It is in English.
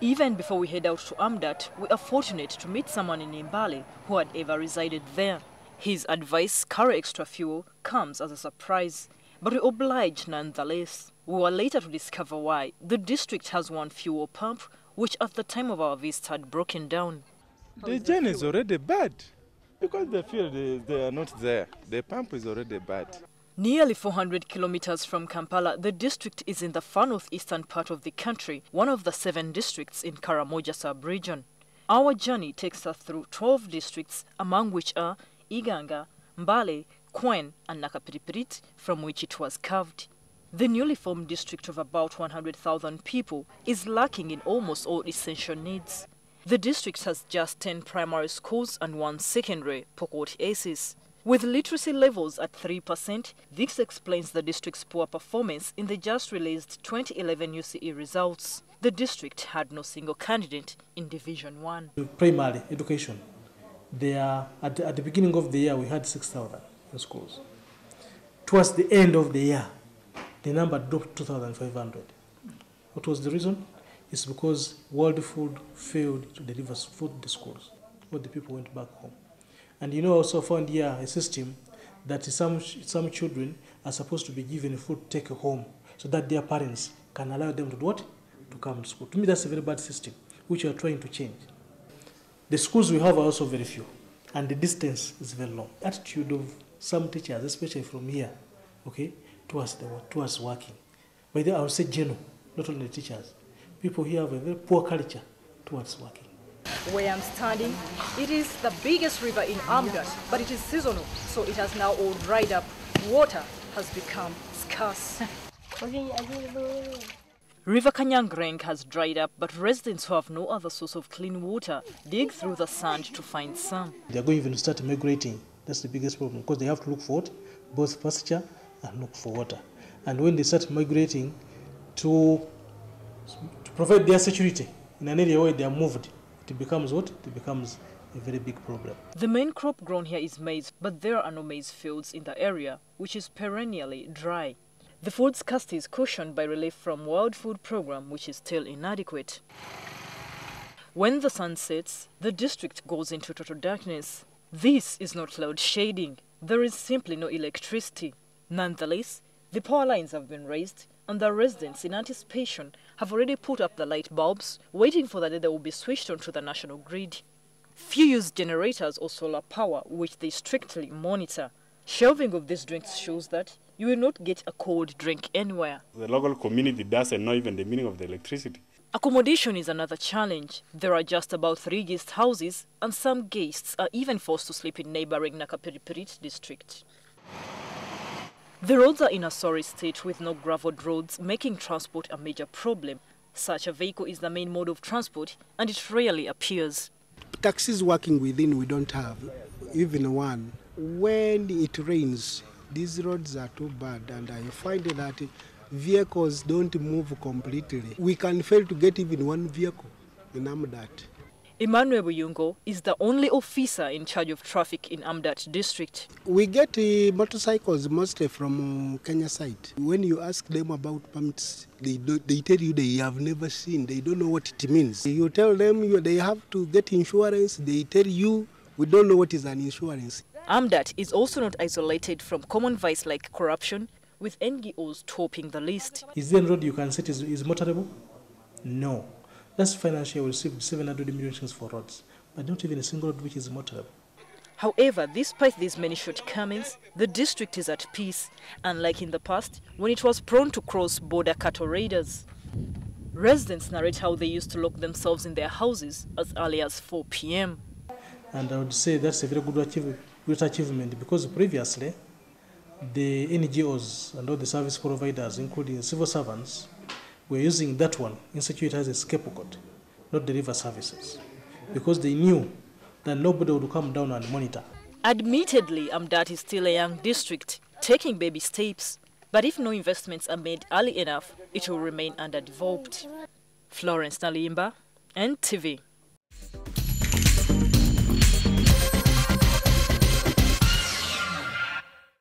Even before we head out to Amudat, we are fortunate to meet someone in Mbale who had ever resided there. His advice, carry extra fuel, comes as a surprise, but we oblige nonetheless. We were later to discover why. The district has one fuel pump, which at the time of our visit had broken down. The journey is already bad, because the fuel, they are not there. The pump is already bad. Nearly 400 kilometers from Kampala, the district is in the far northeastern part of the country, one of the 7 districts in Karamoja sub-region. Our journey takes us through 12 districts, among which are Iganga, Mbale, Kwen and Nakapiripirit, from which it was carved. The newly formed district of about 100,000 people is lacking in almost all essential needs. The district has just 10 primary schools and 1 secondary, Pokot Aces. With literacy levels at 3%, this explains the district's poor performance in the just released 2011 UCE results. The district had no single candidate in Division 1. Primary education, at the beginning of the year we had 6,000 in schools. Towards the end of the year, the number dropped to 2,500. What was the reason? It's because World Food failed to deliver food to the schools, but the people went back home. And you know, also found here a system that some children are supposed to be given food to take home so that their parents can allow them to do what? To come to school. To me, that's a very bad system, which we are trying to change. The schools we have are also very few, and the distance is very long. Attitude of some teachers, especially from here, okay, towards working. By the way, I would say general, not only the teachers. People here have a very poor culture towards working. Where I'm standing, it is the biggest river in Amudat, but it is seasonal, so it has now all dried up. Water has become scarce. River Kanyangreng has dried up, but residents who have no other source of clean water dig through the sand to find some. They are going even to start migrating. That's the biggest problem, because they have to look for what? Both pasture and look for water. And when they start migrating to provide their security in an area where they are moved, it becomes what? It becomes a very big problem. The main crop grown here is maize, but there are no maize fields in the area, which is perennially dry. The food scarcity is cushioned by relief from World Food Program, which is still inadequate. When the sun sets, the district goes into total darkness. This is not load shading. There is simply no electricity. Nonetheless, the power lines have been raised, and the residents in anticipation have already put up the light bulbs, waiting for the day they will be switched onto the national grid. Few use generators or solar power, which they strictly monitor. Shelving of these drinks shows that you will not get a cold drink anywhere. The local community doesn't know even the meaning of the electricity. Accommodation is another challenge. There are just about 3 guest houses, and some guests are even forced to sleep in neighboring Nakapiripirit district. The roads are in a sorry state with no gravelled roads, making transport a major problem. Such a vehicle is the main mode of transport, and it rarely appears. Taxis working within, we don't have even one. When it rains, these roads are too bad, and I find that vehicles don't move completely. We can fail to get even one vehicle in Amudat. Emmanuel Buyungo is the only officer in charge of traffic in Amudat district. We get motorcycles mostly from Kenya side. When you ask them about permits, they tell you they have never seen, they don't know what it means. You tell them they have to get insurance, they tell you we don't know what is an insurance. Amudat is also not isolated from common vice like corruption, with NGOs topping the list. Is there a road you can say is motorable? No. Last financial year we received 700 million for roads, but not even a single road which is motorable. However, despite these many shortcomings, the district is at peace, unlike in the past when it was prone to cross-border cattle raiders. Residents narrate how they used to lock themselves in their houses as early as 4 p.m. And I would say that's a very good achievement, because previously the NGOs and all the service providers, including civil servants, were using that one institute as a scapegoat, not deliver services, because they knew that nobody would come down and monitor. Admittedly, Amudat is still a young district, taking baby steps, but if no investments are made early enough, it will remain underdeveloped. Florence Nalimba, NTV.